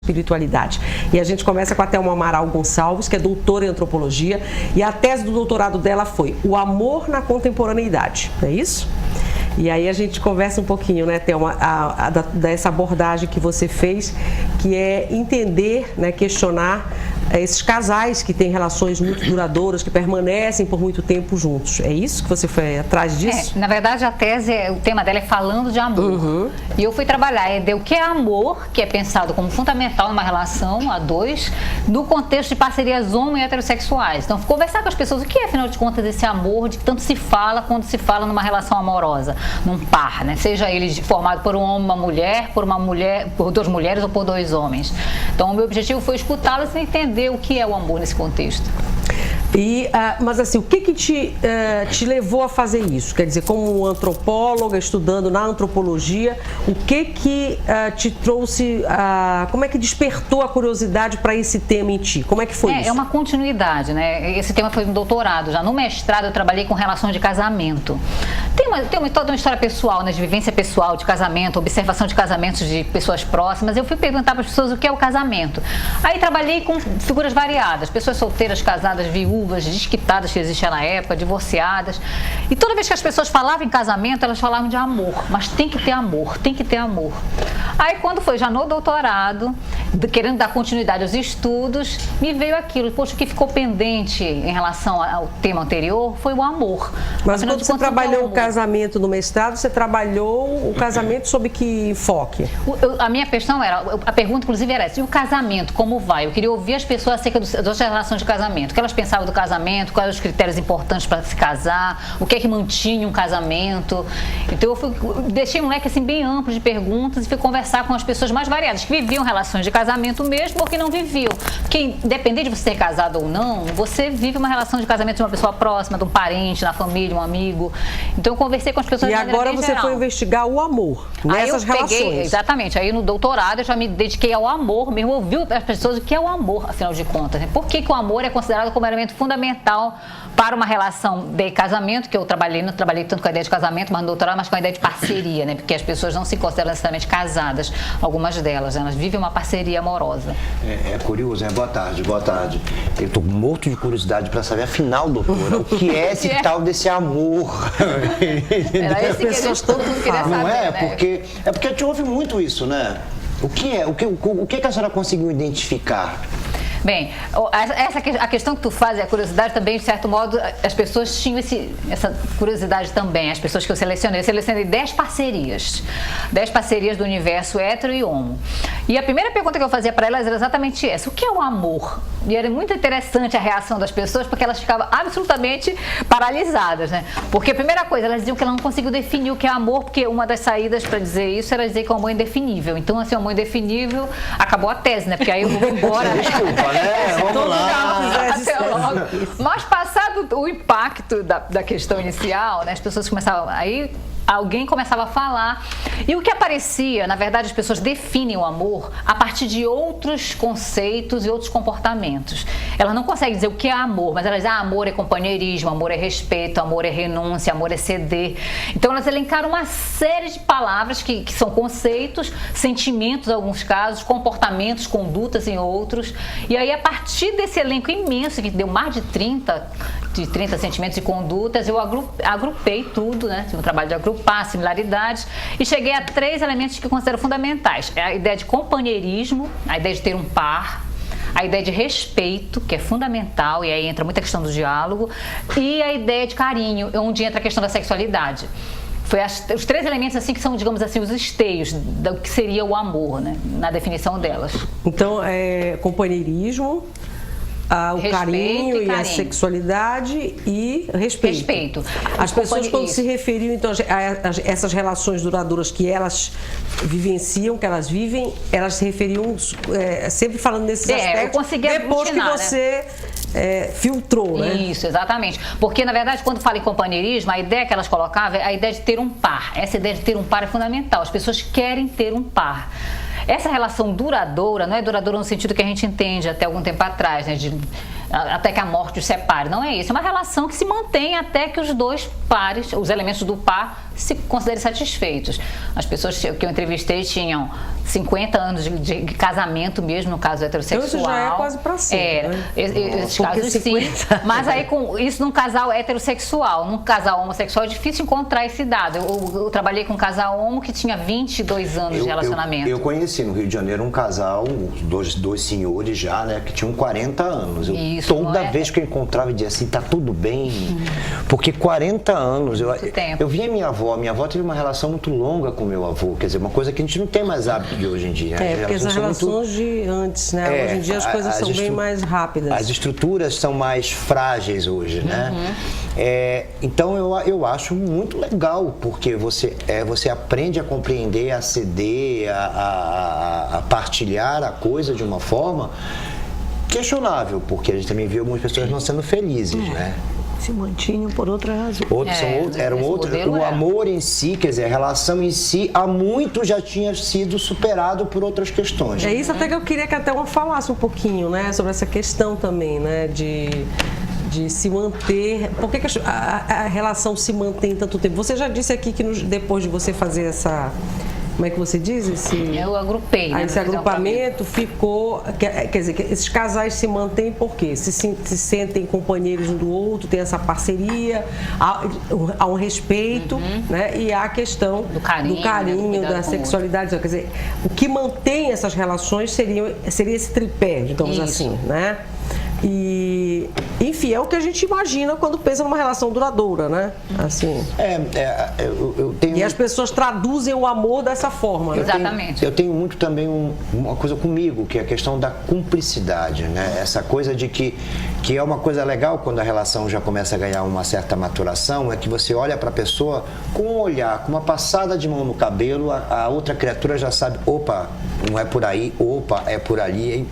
espiritualidade. E a gente começa com a Thelma Amaral Gonçalves, que é doutora em antropologia, e a tese do doutorado dela foi o amor na contemporaneidade, não é isso? E aí a gente conversa um pouquinho, né, Thelma, dessa abordagem que você fez, que é entender, né, questionar esses casais que têm relações muito duradouras, que permanecem por muito tempo juntos. É isso que você foi atrás disso? Na verdade, a tese, o tema dela é falando de amor. E eu fui trabalhar o que é amor, que é pensado como fundamental numa relação a dois, no contexto de parcerias homo e heterossexuais. Então, conversar com as pessoas, o que é, afinal de contas, esse amor de que tanto se fala quando se fala numa relação amorosa, num par, né? Seja ele formado por um homem e uma mulher, por duas mulheres ou por dois homens. Então, o meu objetivo foi escutá-las e entender o que é o amor nesse contexto. Mas assim, o que te levou a fazer isso? Quer dizer, como antropóloga, estudando na antropologia, o que te trouxe, como é que despertou a curiosidade para esse tema em ti? Como é que foi isso? É uma continuidade, né? Esse tema foi um doutorado. Já no mestrado eu trabalhei com relações de casamento. Tem toda uma história pessoal, né? De vivência pessoal, de casamento, observação de casamentos de pessoas próximas. Eu fui perguntar para as pessoas o que é o casamento. Aí trabalhei com figuras variadas, pessoas solteiras, casadas, viúvas, desquitadas que existiam na época, divorciadas. E toda vez que as pessoas falavam em casamento, elas falavam de amor. Mas tem que ter amor, tem que ter amor. Aí quando foi já no doutorado, querendo dar continuidade aos estudos, me veio aquilo. Poxa, o que ficou pendente em relação ao tema anterior foi o amor. Mas quando você trabalhou o casamento no mestrado, você trabalhou o casamento sob que enfoque? A minha questão era, a pergunta inclusive era essa, e o casamento, como vai? Eu queria ouvir as pessoas acerca das relações de casamento. O que elas pensavam do casamento, quais eram os critérios importantes para se casar, o que é que mantinha um casamento. Então eu deixei um leque assim bem amplo de perguntas e fui conversar com as pessoas mais variadas, que viviam relações de casamento mesmo ou que não viviam. Porque independente de você ser casado ou não, você vive uma relação de casamento de uma pessoa próxima, de um parente, na família, um amigo. Então eu conversei com as pessoas. E agora você foi investigar o amor nessas relações. Exatamente. Aí no doutorado eu já me dediquei ao amor, mesmo ouvi as pessoas o que é o amor, afinal de contas. Por que o amor é considerado como elemento fundamental para uma relação de casamento, que eu não trabalhei tanto com a ideia de casamento, mas no doutorado, mas com a ideia de parceria, né? Porque as pessoas não se consideram necessariamente casadas, algumas delas, elas vivem uma parceria amorosa. É curioso, né? Boa tarde, boa tarde. Eu estou morto de curiosidade para saber, afinal, doutora, o que é esse tal desse amor? Era esse que as pessoas tanto queriam saber, não é? né? Porque a gente ouve muito isso, né? O que é? O que a senhora conseguiu identificar? Bem, a questão que tu faz, a curiosidade também, de certo modo, as pessoas tinham essa curiosidade também, as pessoas que eu selecionei 10 parcerias do universo hétero e homo. E a primeira pergunta que eu fazia para elas era exatamente essa: o que é o amor? E era muito interessante a reação das pessoas, porque elas ficavam absolutamente paralisadas, né? Porque a primeira coisa, elas diziam que ela não conseguiu definir o que é amor, porque uma das saídas para dizer isso era dizer que o amor é indefinível. Então, assim, o amor indefinível acabou a tese, né? Porque aí eu vou embora. Desculpa. Vamos lá. Mas passado o impacto da questão inicial, né, as pessoas começavam, aí alguém começava a falar, e o que aparecia, na verdade, as pessoas definem o amor a partir de outros conceitos e outros comportamentos. Elas não conseguem dizer o que é amor, mas elas dizem, amor é companheirismo, amor é respeito, amor é renúncia, amor é ceder. Então elas elencaram uma série de palavras que são conceitos, sentimentos em alguns casos, comportamentos, condutas em outros, e aí a partir desse elenco imenso, que deu mais de 30 sentimentos e condutas, eu agrupei tudo, né? Tive um trabalho de agrupar similaridades e cheguei a 3 elementos que eu considero fundamentais. É a ideia de companheirismo, a ideia de ter um par, a ideia de respeito, que é fundamental, e aí entra muita questão do diálogo, e a ideia de carinho, onde entra a questão da sexualidade. Foi os 3 elementos assim que são, digamos assim, os esteios do que seria o amor, né? Na definição delas. Então, companheirismo, o carinho e a sexualidade e respeito. As pessoas, quando se referiam então, a essas relações duradouras que elas vivenciam, que elas vivem, elas se referiam sempre falando nesses aspectos, depois que você filtrou, né? Isso, exatamente. Porque, na verdade, quando fala em companheirismo, a ideia que elas colocavam é a ideia de ter um par. Essa ideia de ter um par é fundamental. As pessoas querem ter um par. Essa relação duradoura, não é duradoura no sentido que a gente entende até algum tempo atrás, né, até que a morte os separe, não é isso. É uma relação que se mantém até que os dois pares, os elementos do par, se considerem satisfeitos. As pessoas que eu entrevistei tinham 50 anos de casamento mesmo, no caso heterossexual. Então isso já é quase pra sempre, né? Esses casos sim. Mas aí isso num casal heterossexual. Num casal homossexual é difícil encontrar esse dado. Eu trabalhei com um casal homo que tinha 22 anos de relacionamento. Eu conheci no Rio de Janeiro um casal, dois senhores já, né, que tinham 40 anos. Toda vez que eu encontrava, eu dizia assim, tá tudo bem. Porque 40 anos, eu vi a minha avó teve uma relação muito longa com meu avô, quer dizer, uma coisa que a gente não tem mais hábito de hoje em dia. Porque as relações de antes, né? Hoje em dia as coisas são bem mais rápidas. As estruturas são mais frágeis hoje, né? Então eu acho muito legal, porque você aprende a compreender, a ceder, a partilhar a coisa de uma forma questionável, porque a gente também viu algumas pessoas não sendo felizes, né? Se mantinham por outra razão. O amor em si, quer dizer, a relação em si, há muito já tinha sido superado por outras questões. É isso até que eu queria que a Thelma falasse um pouquinho, né, sobre essa questão também, né, de se manter. Por que a relação se mantém tanto tempo? Você já disse aqui que depois de você fazer essa... Como é que você diz? Eu agrupei, né? Esse agrupamento ficou... Quer dizer, que esses casais se mantêm por quê? Se sentem companheiros um do outro, tem essa parceria, há um respeito, né? E há a questão do carinho, da sexualidade. Quer dizer, o que mantém essas relações seria esse tripé, digamos assim, né? E, enfim, é o que a gente imagina quando pensa numa relação duradoura, né? Assim. Eu tenho... E as pessoas traduzem o amor dessa forma, né? Exatamente. Eu tenho muito também uma coisa comigo, que é a questão da cumplicidade, né? Essa coisa de que é uma coisa legal quando a relação já começa a ganhar uma certa maturação, é que você olha para a pessoa com um olhar, com uma passada de mão no cabelo, a outra criatura já sabe, opa, não é por aí, opa, é por ali.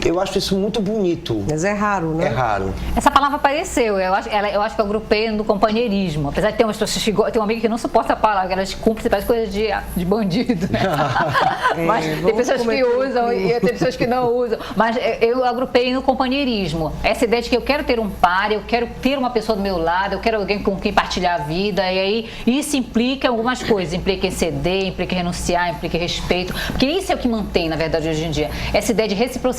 Eu acho isso muito bonito. Mas é raro, né? É raro. Essa palavra apareceu. Eu acho que eu agrupei no companheirismo. Apesar de ter umas pessoas que tem uma amiga que não suporta a palavra, ela de cúmplice, parece coisa de bandido, né? Mas tem pessoas que usam e tem pessoas que não usam. Mas eu agrupei no companheirismo. Essa ideia de que eu quero ter um par, eu quero ter uma pessoa do meu lado, eu quero alguém com quem partilhar a vida. E aí isso implica algumas coisas. Implica em ceder, implica em renunciar, implica em respeito. Porque isso é o que mantém, na verdade, hoje em dia. Essa ideia de reciprocidade.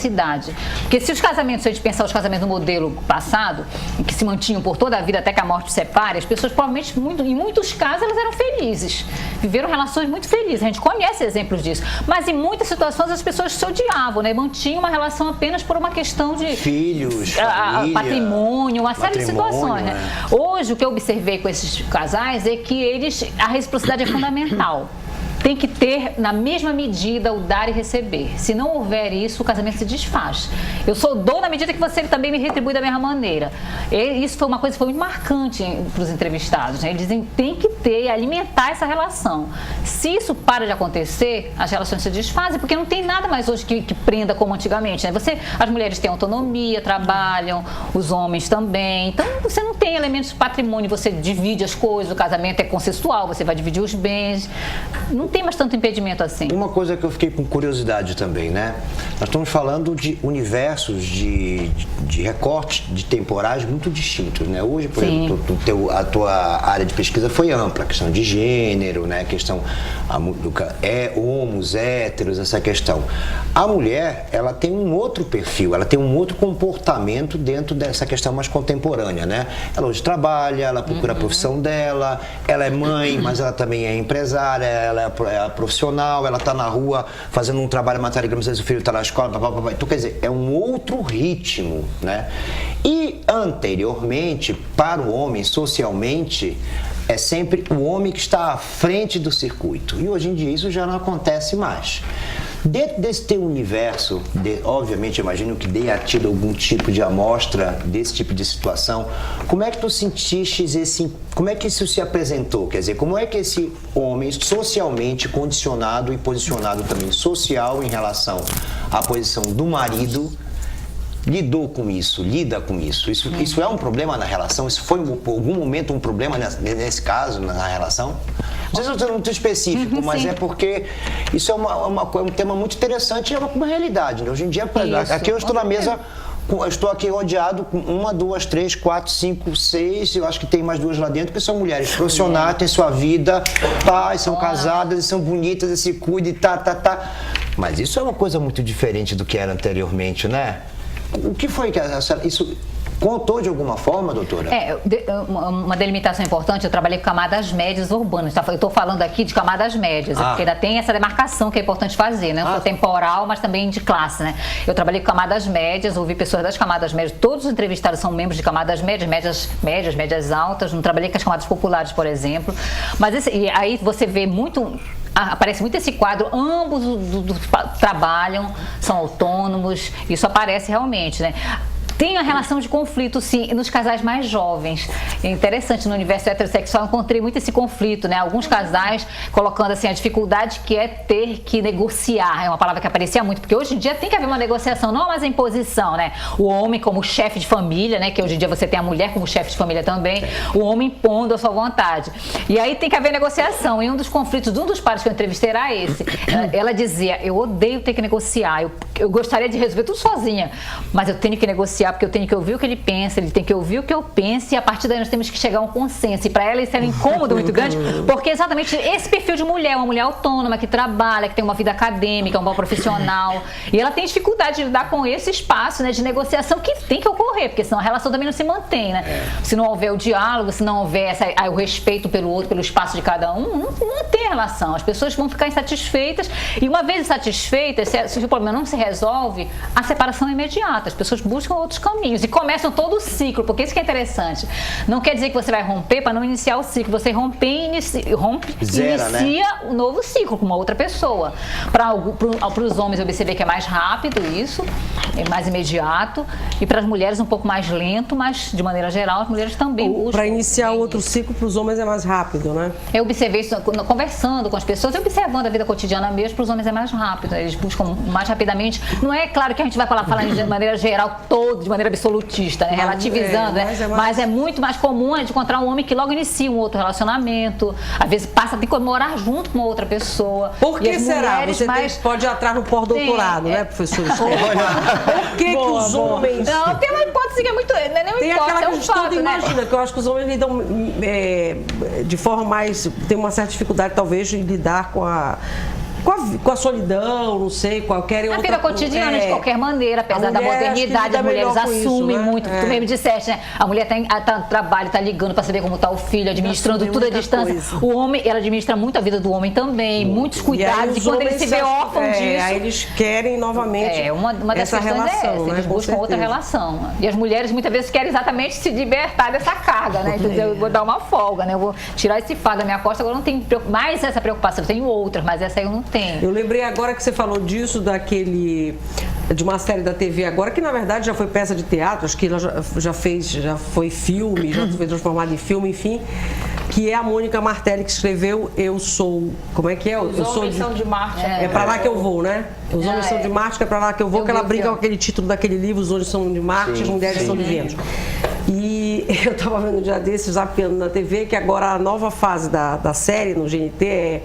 Porque se os casamentos, se a gente pensar os casamentos no modelo passado, que se mantinham por toda a vida até que a morte separe, as pessoas provavelmente, em muitos casos, elas eram felizes. Viveram relações muito felizes. A gente conhece exemplos disso. Mas em muitas situações as pessoas se odiavam, né? Mantinham uma relação apenas por uma questão de... Filhos, família, patrimônio, uma série de situações, né? Hoje, o que eu observei com esses casais é que a reciprocidade é fundamental. Tem que ter, na mesma medida, o dar e receber. Se não houver isso, o casamento se desfaz. Eu só dou na medida que você também me retribui da mesma maneira. Isso foi uma coisa que foi muito marcante para os entrevistados, né? Eles dizem que tem que ter, alimentar essa relação. Se isso para de acontecer, as relações se desfazem, porque não tem nada mais hoje que prenda como antigamente, né? As mulheres têm autonomia, trabalham, os homens também. Então, você não tem elementos de patrimônio, você divide as coisas, o casamento é consensual, você vai dividir os bens. Não tem mais tanto impedimento assim. Uma coisa que eu fiquei com curiosidade também, né? Nós estamos falando de universos de recortes de temporais muito distintos, né? Hoje, por exemplo, a tua área de pesquisa foi ampla, a questão de gênero, né? A questão homos, héteros, essa questão. A mulher, ela tem um outro perfil, ela tem um outro comportamento dentro dessa questão mais contemporânea, né? Ela hoje trabalha, ela procura a profissão dela, ela é mãe, mas ela também é empresária, ela é profissional, ela está na rua fazendo um trabalho material, às vezes o filho está na escola, então quer dizer, é um outro ritmo, né? E anteriormente, para o homem, socialmente, é sempre o homem que está à frente do circuito. E hoje em dia isso já não acontece mais. Dentro desse teu universo, obviamente eu imagino que tenha tido algum tipo de amostra desse tipo de situação, como é que tu sentiste como é que isso se apresentou? Quer dizer, como é que esse homem socialmente condicionado e posicionado também social em relação à posição do marido lidou com isso, lida com isso? Isso é um problema na relação? Isso foi por algum momento um problema nesse caso, na relação? Não sei se eu estou muito específico, mas é porque isso é um tema muito interessante e é uma realidade, né? Hoje em dia, aqui eu estou na mesa eu estou aqui rodeado com 1, 2, 3, 4, 5, 6, eu acho que tem mais 2 lá dentro, que são mulheres profissionais, têm sua vida, pais, são casadas, são bonitas, e se cuidam e tá. Mas isso é uma coisa muito diferente do que era anteriormente, né? O que foi que isso contou de alguma forma, doutora? Uma delimitação importante, eu trabalhei com camadas médias urbanas. Eu estou falando aqui de camadas médias, porque ainda tem essa demarcação que é importante fazer, né? Não só temporal, mas também de classe, né? Eu trabalhei com camadas médias, ouvi pessoas das camadas médias, todos os entrevistados são membros de camadas médias, médias altas, não trabalhei com as camadas populares, por exemplo. Mas e aí você vê muito... Aparece muito esse quadro, ambos trabalham, são autônomos, isso aparece realmente, né? Tem a relação de conflito, sim, nos casais mais jovens. É interessante, no universo heterossexual eu encontrei muito esse conflito, né? Alguns casais colocando assim a dificuldade que é ter que negociar. É uma palavra que aparecia muito, porque hoje em dia tem que haver uma negociação, não mais a imposição, né? O homem como chefe de família, né? Que hoje em dia você tem a mulher como chefe de família também, o homem impondo a sua vontade. E aí tem que haver negociação. E um dos conflitos de um dos pares que eu entrevistei era esse. Ela dizia, eu odeio ter que negociar, eu gostaria de resolver tudo sozinha, mas eu tenho que negociar porque eu tenho que ouvir o que ele pensa, ele tem que ouvir o que eu penso, e a partir daí nós temos que chegar a um consenso. E para ela isso é um incômodo muito grande, porque exatamente esse perfil de mulher, uma mulher autônoma, que trabalha, que tem uma vida acadêmica, um bom profissional, e ela tem dificuldade de lidar com esse espaço, né, de negociação que tem que ocorrer, porque senão a relação também não se mantém, né? Se não houver o diálogo, se não houver o respeito pelo outro, pelo espaço de cada um, não tem relação. As pessoas vão ficar insatisfeitas, e uma vez insatisfeitas, se o problema não se resolve, a separação é imediata. As pessoas buscam outros caminhos e começam todo o ciclo, porque isso que é interessante. Não quer dizer que você vai romper para não iniciar o ciclo. Você rompe e inicia um novo ciclo com uma outra pessoa. Para os homens eu percebi que é mais rápido isso, é mais imediato, e para as mulheres um pouco mais lento, mas de maneira geral as mulheres também buscam. Para iniciar outro ciclo para os homens é mais rápido, né? Eu observei isso conversando com as pessoas, observando a vida cotidiana mesmo, para os homens é mais rápido, eles buscam mais rapidamente. Não é claro que a gente vai falar de maneira geral, de maneira absolutista, né? Relativizando, mas é muito mais comum a gente encontrar um homem que logo inicia um outro relacionamento, às vezes passa a ter que morar junto com uma outra pessoa. Por que será? Você pode ir atrás no pós-doutorado, né, professor? Por que os homens... Não, tem uma hipótese que é muito... Tem aquela que a gente todo imagina, que eu acho que os homens lidam de forma mais... Tem uma certa dificuldade, talvez, de lidar com a solidão, não sei, qualquer outra... A vida cotidiana, de qualquer maneira, apesar da modernidade, as mulheres assumem isso, né? Muito. Tu mesmo disseste, né? A mulher tá no trabalho, tá ligando para saber como tá o filho, administrando tudo à distância. Coisa. O homem, ela administra muito a vida do homem também, muitos cuidados, e quando ele se vê órfão disso... Aí eles querem novamente uma das essa relação, eles buscam outra relação. E as mulheres muitas vezes querem exatamente se libertar dessa carga, né? Então eu vou dar uma folga, né? Eu vou tirar esse fardo da minha costa, agora não tenho mais essa preocupação, eu tenho outras, mas essa aí eu não tenho. Eu lembrei agora que você falou disso, de uma série da TV agora, que na verdade já foi peça de teatro, acho que ela já foi filme, já foi transformada em filme, enfim, que é a Mônica Martelli que escreveu Eu Sou... Como é que é? Os Homens São de Marte. É pra lá que eu vou, né? Os Homens São de Marte, que é pra lá que eu vou, que ela brinca com aquele título daquele livro, Os Homens São de Marte, as Mulheres São de Vênus. E eu estava vendo um dia desses, zapeando na TV, que agora a nova fase da série no GNT é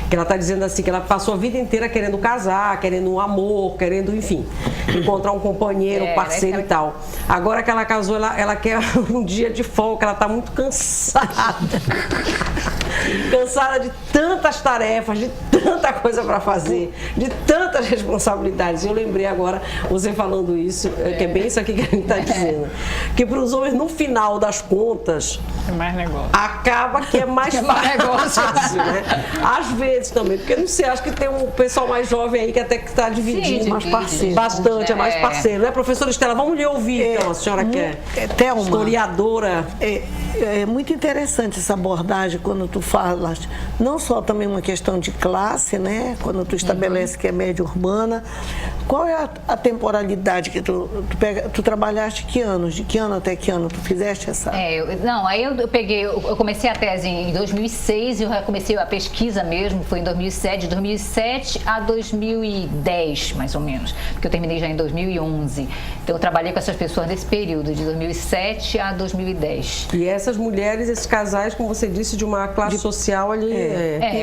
que ela está dizendo assim, que ela passou a vida inteira querendo casar, querendo um amor, querendo, enfim, encontrar um companheiro, um parceiro e tal. Agora que ela casou, ela quer um dia de folga, ela está muito cansada. Cansada de tantas tarefas, de tanta coisa para fazer, de tantas responsabilidades. Eu lembrei agora, você falando isso, que é bem isso aqui que a gente está dizendo. Que para os homens, no final das contas, é mais negócio. Acaba que é mais fácil, né? Às vezes também, porque não sei, acho que tem um pessoal mais jovem aí que até que está dividindo mais parceiro. Bastante, é mais parceiro, né? Professora Estela, vamos lhe ouvir, então, a senhora que é historiadora. É muito interessante essa abordagem quando tu falas, não só também uma questão de classe, né? Quando tu estabelece que é média urbana. Qual é a temporalidade que tu trabalhaste que anos? De que ano até que ano tu fizeste essa? Aí eu comecei a tese em 2006 e eu comecei a pesquisa mesmo, foi em 2007, de 2007 a 2010, mais ou menos, porque eu terminei já em 2011. Então eu trabalhei com essas pessoas nesse período, de 2007 a 2010. E essas mulheres, esses casais, como você disse, de uma classe social ali...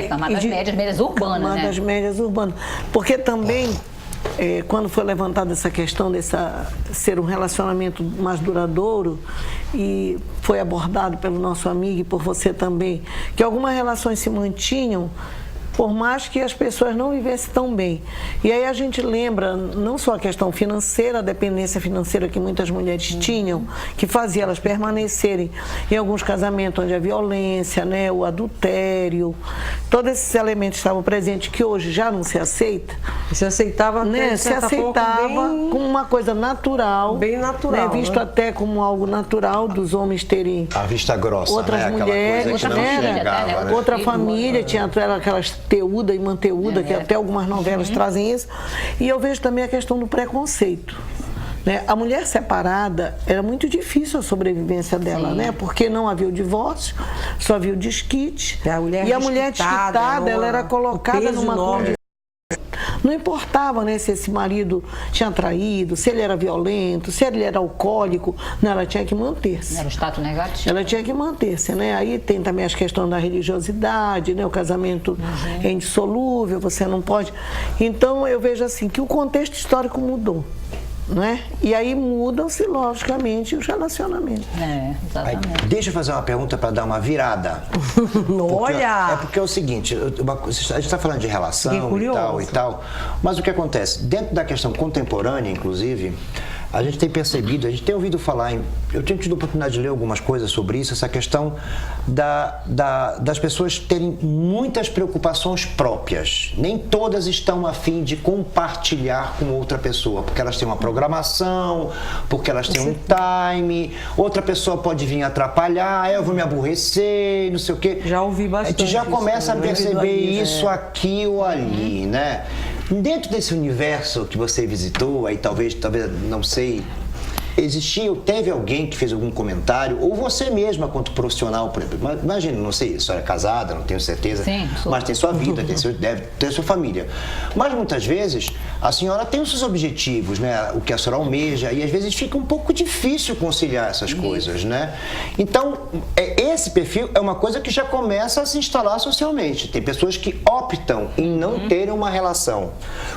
Camadas médias urbanas, né? Camadas médias urbanas. Porque também quando foi levantada essa questão de ser um relacionamento mais duradouro, e foi abordado pelo nosso amigo e por você também, que algumas relações se mantinham por mais que as pessoas não vivessem tão bem. E aí a gente lembra não só a questão financeira, a dependência financeira que muitas mulheres tinham, que fazia elas permanecerem em alguns casamentos onde a violência, né, o adultério, todos esses elementos estavam presentes que hoje já não se aceita. Se aceitava, né? Se aceitava bem, como uma coisa natural, bem natural, né? Visto até como algo natural dos homens terem a vista grossa, outras né? mulheres, Outra família, né? Outra família, tinha aquelas teuda e manteuda, que até algumas novelas trazem isso. E eu vejo também a questão do preconceito. Né? A mulher separada, era muito difícil a sobrevivência dela, né? Porque não havia o divórcio, só havia o desquite. E a mulher desquitada, ela era colocada numa condição. Não importava, né, se esse marido tinha traído, se ele era violento, se ele era alcoólico, não, ela tinha que manter-se. Era o status negativo. Ela tinha que manter-se, né? Aí tem também as questões da religiosidade, né? O casamento é indissolúvel, você não pode. Então eu vejo assim que o contexto histórico mudou. Né? E aí mudam-se, logicamente, os relacionamentos. Exatamente. Aí, deixa eu fazer uma pergunta para dar uma virada. Olha! Porque é o seguinte, a gente está falando de relação e tal, mas o que acontece? Dentro da questão contemporânea, inclusive, a gente tem percebido, a gente tem ouvido falar, eu tenho tido a oportunidade de ler algumas coisas sobre isso, essa questão das pessoas terem muitas preocupações próprias. Nem todas estão a fim de compartilhar com outra pessoa, porque elas têm uma programação, porque elas têm um time, outra pessoa pode vir atrapalhar, eu vou me aborrecer, não sei o quê. Já ouvi bastante. A gente já começa a perceber isso aqui ou ali, né? Dentro desse universo que você visitou, aí talvez, não sei, teve alguém que fez algum comentário, ou você mesma, quanto profissional, por exemplo, imagina, não sei, a senhora é casada, não tenho certeza, sim, mas tem sua vida, deve ter sua família. Mas muitas vezes a senhora tem os seus objetivos, né? O que a senhora almeja, e às vezes fica um pouco difícil conciliar essas coisas, né? Então, esse perfil é uma coisa que já começa a se instalar socialmente. Tem pessoas que optam em não terem uma relação.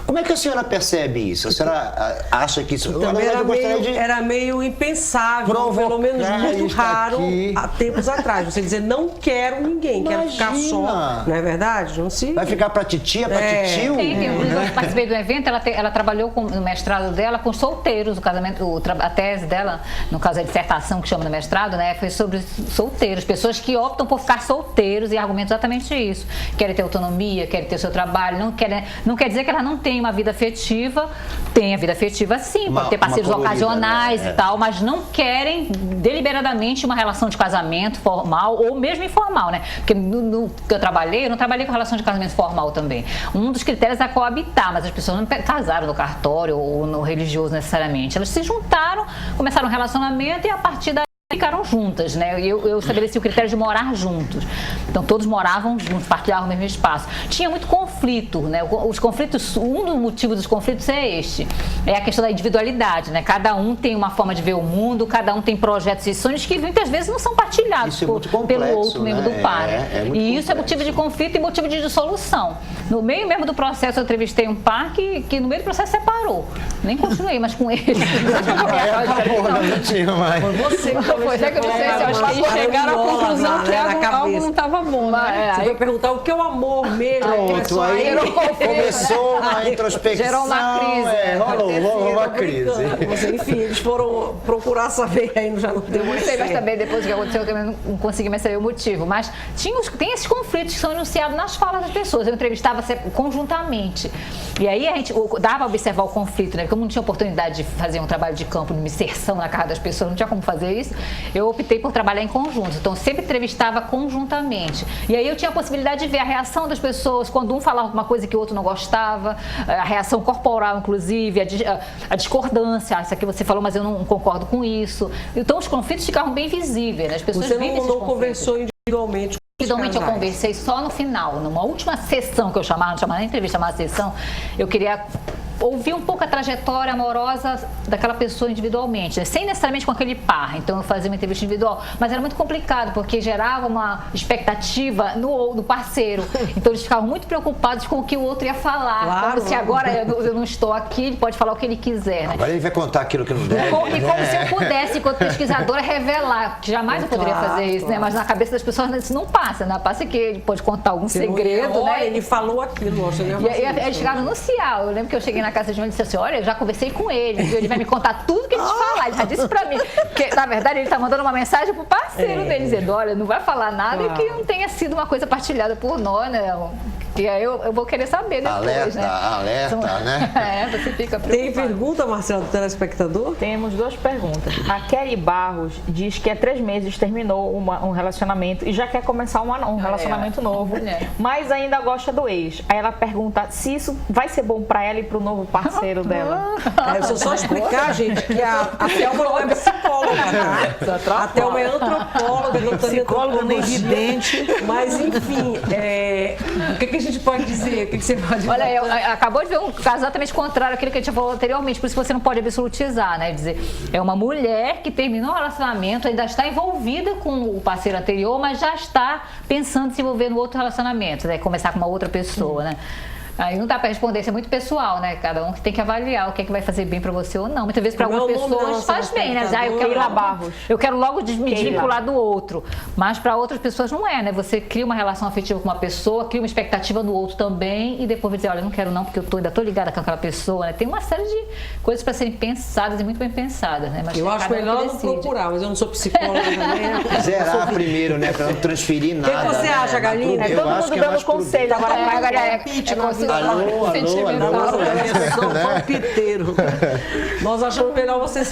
Como é que a senhora percebe isso? A senhora acha que isso... Também era meio impensável, pelo menos muito raro, há tempos atrás. Você dizer, não quero ninguém, quero ficar só. Não é verdade? Não se... Vai ficar pra titia, pra titio? Eu participei do evento, ela trabalhou no mestrado dela com solteiros, o casamento, a tese dela, no caso a dissertação que chama no mestrado, né, foi sobre solteiros, pessoas que optam por ficar solteiros e argumentam exatamente isso. Querem ter autonomia, querem ter o seu trabalho, não quer dizer que ela não tem uma vida afetiva, tem a vida afetiva sim, pode ter parceiros ocasionais, e tal, mas não querem deliberadamente uma relação de casamento formal ou mesmo informal, né? Porque no que eu não trabalhei com relação de casamento formal também. Um dos critérios é coabitar, mas as pessoas não casaram no cartório ou no religioso necessariamente. Elas se juntaram, começaram um relacionamento e a partir daí ficaram juntas, né? Eu estabeleci o critério de morar juntos. Então todos moravam juntos, partilhavam o mesmo espaço. Tinha muito conflito, né? Os conflitos, um dos motivos dos conflitos é a questão da individualidade, né? Cada um tem uma forma de ver o mundo, cada um tem projetos e sonhos que muitas vezes não são partilhados pelo outro membro do par. E isso é motivo de conflito e motivo de dissolução. No meio mesmo do processo eu entrevistei um par que no meio do processo separou. Nem continuei, mas com ele. Não tinha mais. Foi você que Pois é que eu não sei se eu acho que eles chegaram à conclusão que algo não estava bom, né? Você vai perguntar o que é o amor mesmo. Pronto, aí começou uma introspecção. Gerou uma crise. Rolou uma crise. Enfim, eles foram procurar saber, aí já não deu mais certo. Mas certo. também depois que aconteceu, eu não consegui mais saber o motivo. Mas tem esses conflitos que são enunciados nas falas das pessoas. Eu entrevistava conjuntamente. E aí a gente dava a observar o conflito, né? Porque eu não tinha oportunidade de fazer um trabalho de campo, de inserção na casa das pessoas, não tinha como fazer isso. Eu optei por trabalhar em conjunto, então eu sempre entrevistava conjuntamente. E aí eu tinha a possibilidade de ver a reação das pessoas, quando um falava uma coisa que o outro não gostava, a reação corporal, inclusive, a discordância, isso aqui você falou, mas eu não concordo com isso. Então os conflitos ficavam bem visíveis, né? As pessoas Você vivem esses não conflitos. conversou individualmente? Individualmente eu conversei só no final, numa última sessão que eu chamava, não chamava nem entrevista, chamava sessão, eu queria ouvir um pouco a trajetória amorosa daquela pessoa individualmente, né? Sem necessariamente com aquele par. Então eu fazia uma entrevista individual, mas era muito complicado, porque gerava uma expectativa no parceiro. Então eles ficavam muito preocupados com o que o outro ia falar. Claro. Como se agora eu não estou aqui, ele pode falar o que ele quiser, né? Agora ele vai contar aquilo que não deve. E como se eu pudesse, enquanto pesquisadora, revelar, que jamais eu poderia fazer isso, né? Mas na cabeça das pessoas isso não passa, né? Passa que ele pode contar algum segredo, né? Ele falou aquilo, e eles chegaram no CIAL. Eu lembro que eu cheguei na casa de um e disse assim, olha, eu já conversei com ele, viu? Ele vai me contar tudo que ele te falar, ele já disse pra mim. Porque, na verdade, ele tá mandando uma mensagem pro parceiro dele, dizendo, olha, não vai falar nada que não tenha sido uma coisa partilhada por nós, né? E aí eu vou querer saber depois, alerta, né? Você fica preocupado. Tem pergunta, Marcelo, do telespectador? Temos 2 perguntas. A Kelly Barros diz que há 3 meses terminou um relacionamento e já quer começar um relacionamento novo, mas ainda gosta do ex. Aí ela pergunta se isso vai ser bom pra ela e pro novo parceiro dela. Deixa eu só explicar, gente, que a Thelma não é psicóloga, tá? A Thelma é antropóloga, psicóloga nem vidente. Mas, enfim, o que a gente pode dizer? O que você pode dizer? Olha, acabou de ver um caso exatamente contrário àquilo que a gente falou anteriormente, por isso que você não pode absolutizar, né? Dizer, é uma mulher que terminou um relacionamento, ainda está envolvida com o parceiro anterior, mas já está pensando em se envolver no outro relacionamento, né? Começar com uma outra pessoa, né? Aí não dá para responder, isso é muito pessoal, né? Cada um que tem que avaliar o que é que vai fazer bem para você ou não. Muitas vezes para algumas pessoas faz bem, né? Eu quero logo me desvincular do outro. Mas para outras pessoas não é, né? Você cria uma relação afetiva com uma pessoa, cria uma expectativa no outro também e depois vai dizer, olha, eu não quero não porque eu ainda tô ligada com aquela pessoa, né? Tem uma série de coisas para serem pensadas e muito bem pensadas, né? Mas eu acho melhor não procurar, mas eu não sou psicóloga também. Né? Zerar primeiro, né? Para não transferir nada. O que você acha, Galinha? Todo mundo dando conselho. Agora Alô, palpiteiro. Nós achamos melhor você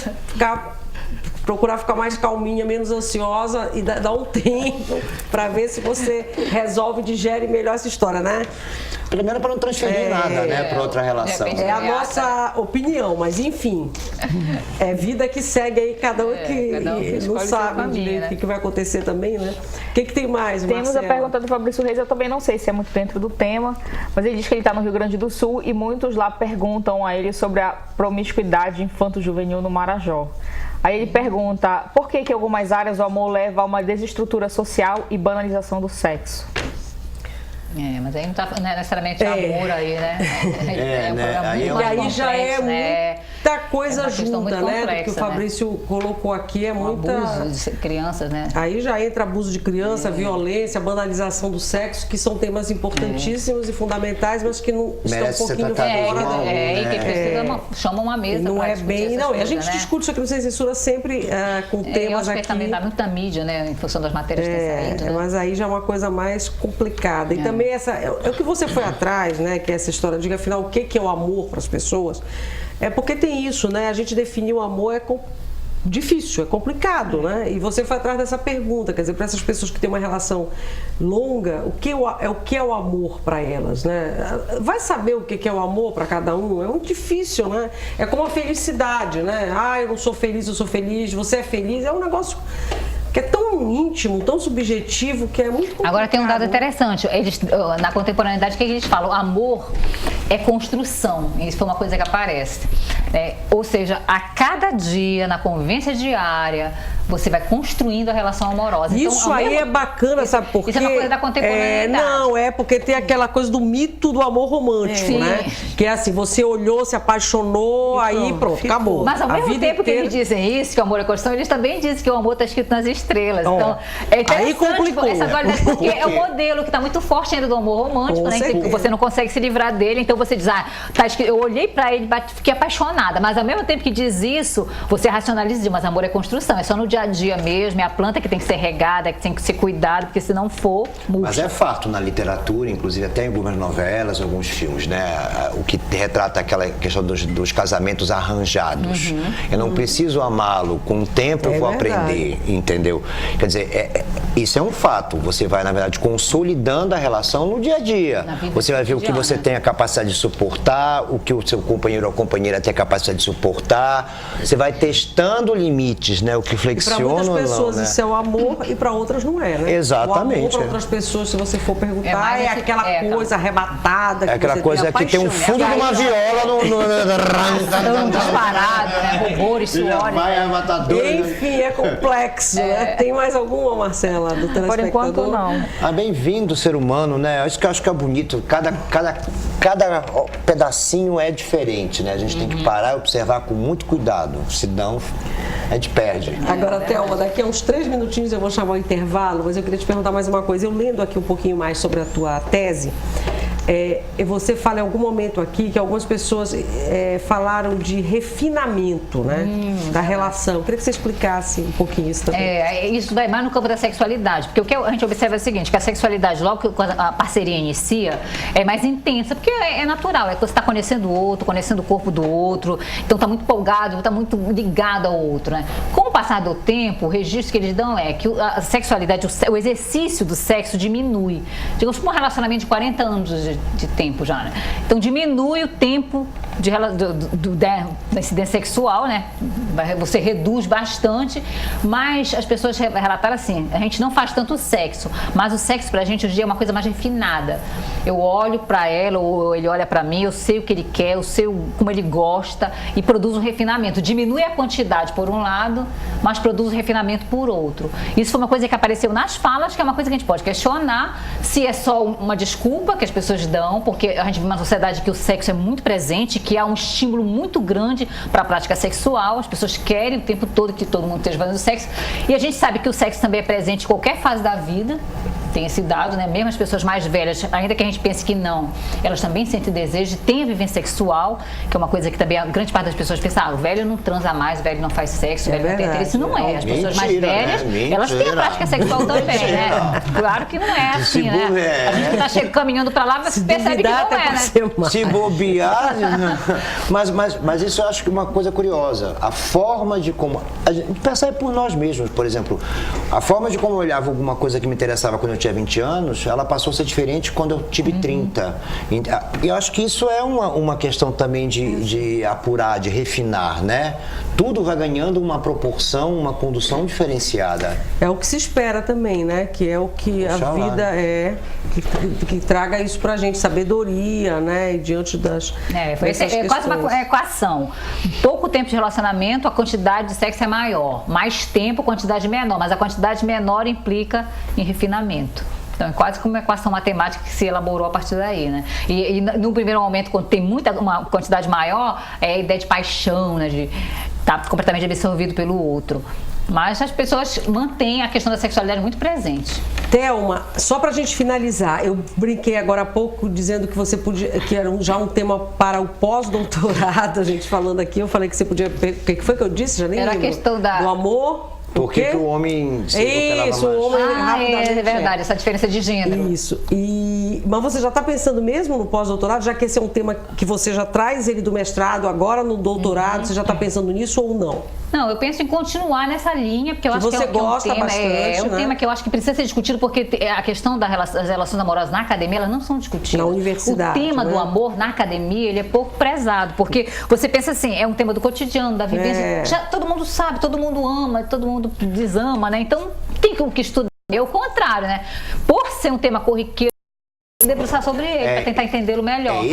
procurar ficar mais calminha, menos ansiosa e dar um tempo para ver se você resolve, digere melhor essa história, né? Primeiro para não transferir nada, né, para outra relação. É a nossa opinião, mas enfim, é vida que segue aí, cada um que não sabe o que vai acontecer também, né? O que tem mais, Marcelo? Temos a pergunta do Fabrício Reis, eu também não sei se é muito dentro do tema, mas ele diz que ele está no Rio Grande do Sul e muitos lá perguntam a ele sobre a promiscuidade infanto-juvenil no Marajó. Aí ele pergunta, por que algumas áreas o amor leva a uma desestrutura social e banalização do sexo? Mas aí não é necessariamente amor aí, né? E aí já é muita coisa junta, né? Do que o Fabrício colocou aqui é muita... Abuso de crianças, né? Aí já entra abuso de criança, violência, banalização do sexo, que são temas importantíssimos e fundamentais, mas que não estão um pouquinho fora. E que precisa chama uma mesa. Não é bem... Não, e a gente discute isso aqui no Sem Censura sempre com temas aqui. Eu acho que também dá muita mídia, né? Em função das matérias que têm saído, né? Mas aí já é uma coisa mais complicada. E também é o que você foi atrás, né? Que é essa história de, afinal, o que é o amor para as pessoas? É porque tem isso, né? A gente definir o amor difícil, é complicado, né? E você foi atrás dessa pergunta, quer dizer, para essas pessoas que têm uma relação longa, o que é o amor para elas, né? Vai saber o que é o amor para cada um? É muito difícil, né? É como a felicidade, né? Eu não sou feliz, eu sou feliz, você é feliz, é um negócio que é tão íntimo, tão subjetivo, que é muito complicado. Agora tem um dado interessante, na contemporaneidade, o que eles falam? Amor é construção, isso foi uma coisa que aparece, né? Ou seja, a cada dia, na convivência diária, você vai construindo a relação amorosa. Isso então, aí é bacana, sabe por quê? Isso é uma coisa da contemporaneidade. É porque tem aquela coisa do mito do amor romântico, né? Que é assim, você olhou, se apaixonou, aí pronto, acabou. Mas ao mesmo tempo que eles dizem isso, que o amor é construção, eles também dizem que o amor está escrito nas estrelas. Então, é interessante essa dualidade, porque é um modelo que está muito forte ainda do amor romântico, né? Você não consegue se livrar dele, então você diz, tá escrito, eu olhei para ele, fiquei apaixonada, mas ao mesmo tempo que diz isso, você racionaliza, mas amor é construção, é só no dia a dia mesmo, é a planta que tem que ser regada, que tem que ser cuidada, porque se não for, murcha. Mas é fato na literatura, inclusive até em algumas novelas, alguns filmes, né? O que retrata aquela questão dos casamentos arranjados. Eu não preciso amá-lo, com o tempo eu vou aprender, entendeu? Quer dizer, Isso é um fato. Você vai, na verdade, consolidando a relação no dia a dia. Você vai ver o que você tem a capacidade de suportar, o que o seu companheiro ou companheira tem a capacidade de suportar. Você vai testando limites, né? O que flexiona ou não. Para muitas pessoas né? isso é o amor e para outras não é, né? Exatamente. O amor para outras pessoas, se você for perguntar, é aquela coisa arrebatada. É aquela coisa que tem um fundo de uma viola no... disparado, né? Rubores, suores. Vai matador. Enfim, é complexo, né? Tem mais alguma, Marcela, do telespectador? Por enquanto, não. Bem-vindo, ser humano, né? Isso que eu acho que é bonito. Cada pedacinho é diferente, né? A gente tem que parar e observar com muito cuidado, senão a gente perde. Agora, Thelma, daqui a uns 3 minutinhos eu vou chamar o intervalo, mas eu queria te perguntar mais uma coisa. Eu lendo aqui um pouquinho mais sobre a tua tese, você fala em algum momento aqui que algumas pessoas falaram de refinamento, né? Da relação. Eu queria que você explicasse um pouquinho isso também. Isso vai mais no campo da sexualidade, porque o que a gente observa é o seguinte, que a sexualidade, logo que a parceria inicia, é mais intensa, porque é natural, que você está conhecendo o outro, conhecendo o corpo do outro, então está muito empolgado, está muito ligado ao outro, né? Com o passar do tempo, o registro que eles dão é que a sexualidade, o exercício do sexo diminui. Digamos, um relacionamento de 40 anos de tempo já, né? Então diminui o tempo da incidência sexual, né? Você reduz bastante, mas as pessoas relataram assim, a gente não faz tanto sexo, mas o sexo pra gente hoje em dia é uma coisa mais refinada. Eu olho pra ela, ou ele olha pra mim, eu sei o que ele quer, eu sei como ele gosta e produz um refinamento. Diminui a quantidade por um lado, mas produz um refinamento por outro. Isso foi uma coisa que apareceu nas falas, que é uma coisa que a gente pode questionar se é só uma desculpa que as pessoas dão, porque a gente vive uma sociedade que o sexo é muito presente, que há um estímulo muito grande para a prática sexual, as pessoas querem o tempo todo que todo mundo esteja fazendo sexo, e a gente sabe que o sexo também é presente em qualquer fase da vida, tem esse dado, né? Mesmo as pessoas mais velhas, ainda que a gente pense que não, elas também sentem desejo, têm a vivência sexual, que é uma coisa que também a grande parte das pessoas pensa, o velho não transa mais, o velho não faz sexo, o velho não tem interesse. Não é. As pessoas mais velhas, elas têm a prática sexual também, né? Claro que não é assim, né? A gente que está caminhando para lá, você percebe que não é, né? Se bobear, mas isso eu acho que é uma coisa curiosa. A forma de como... A gente percebe por nós mesmos, por exemplo, a forma de como eu olhava alguma coisa que me interessava quando eu tinha 20 anos, ela passou a ser diferente quando eu tive 30. E eu acho que isso é uma questão também de apurar, de refinar, né? Tudo vai ganhando uma proporção, uma condução diferenciada. É o que se espera também, né? Que é o que a vida que traga isso pra gente, sabedoria, né? E diante das é quase uma equação. Pouco tempo de relacionamento, a quantidade de sexo é maior. Mais tempo, quantidade menor. Mas a quantidade menor implica em refinamento. Então, é quase como uma equação matemática que se elaborou a partir daí, né? E no primeiro momento, quando tem uma quantidade maior, é a ideia de paixão, né? De estar completamente absorvido pelo outro. Mas as pessoas mantêm a questão da sexualidade muito presente. Thelma, só pra gente finalizar, eu brinquei agora há pouco dizendo que você podia, que era já um tema para o pós-doutorado, a gente falando aqui, eu falei que você podia... O que foi que eu disse? Já nem era lembro. A questão do amor... Por que o homem se Isso, o homem rapidamente... É verdade, essa diferença de gênero. Isso. Mas você já está pensando mesmo no pós-doutorado, já que esse é um tema que você já traz ele do mestrado, agora no doutorado, você já está pensando nisso ou não? Não, eu penso em continuar nessa linha, porque eu acho que é um tema que eu acho que precisa ser discutido, porque a questão das relações amorosas na academia, elas não são discutidas. Na universidade, o tema do amor na academia, ele é pouco prezado, porque você pensa assim, é um tema do cotidiano, da vivência, já todo mundo sabe, todo mundo ama, todo mundo desama, né? Então, tem que estudar. É o contrário, né? Por ser um tema corriqueiro, debruçar sobre ele, para tentar entendê-lo melhor.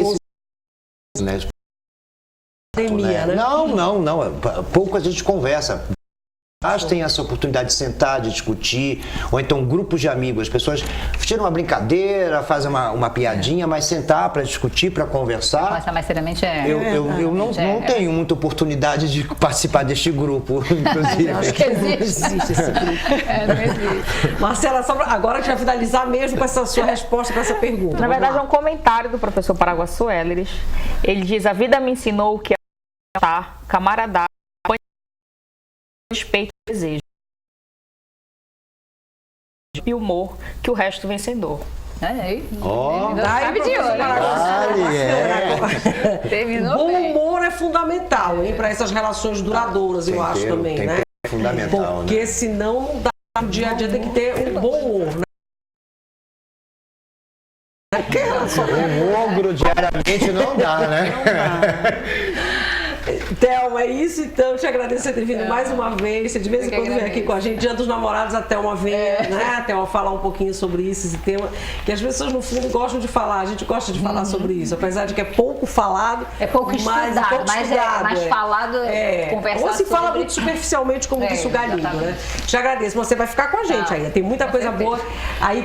Né? Não. Pouco a gente conversa. Tem essa oportunidade de sentar, de discutir, ou então grupos de amigos, as pessoas tiram uma brincadeira, fazem uma piadinha, mas sentar para discutir, para conversar. Mas mais seriamente eu não tenho muita oportunidade de participar deste grupo, inclusive. Acho que existe esse grupo. Não existe. Marcela, agora a gente vai finalizar mesmo com essa sua resposta para essa pergunta. Na verdade, é um comentário do professor Paraguaçu Elleres. Ele diz: a vida me ensinou que é camaradagem, respeito e desejo. E humor, que o resto vencedor. Sabe de olho. Terminou bom bem. humor é fundamental, hein, para essas relações duradouras, eu acho também, né? É fundamental, porque né? senão não dá no dia a dia tem que ter um bom humor, né? Um ogro diariamente não dá, né? Thelma, é isso então. Te agradeço por ter vindo mais uma vez. Você de vez em quando vem aqui com a gente. Dia dos Namorados, a Thelma vem, né? A Thelma falar um pouquinho sobre isso, esse tema, que as pessoas no fundo gostam de falar. A gente gosta de falar sobre isso, apesar de que é pouco falado. É pouco estudado, mas falado, conversado. Ou se fala muito superficialmente, como disse o Galinho, né? Te agradeço. Você vai ficar com a gente ainda. Tem muita coisa boa aí.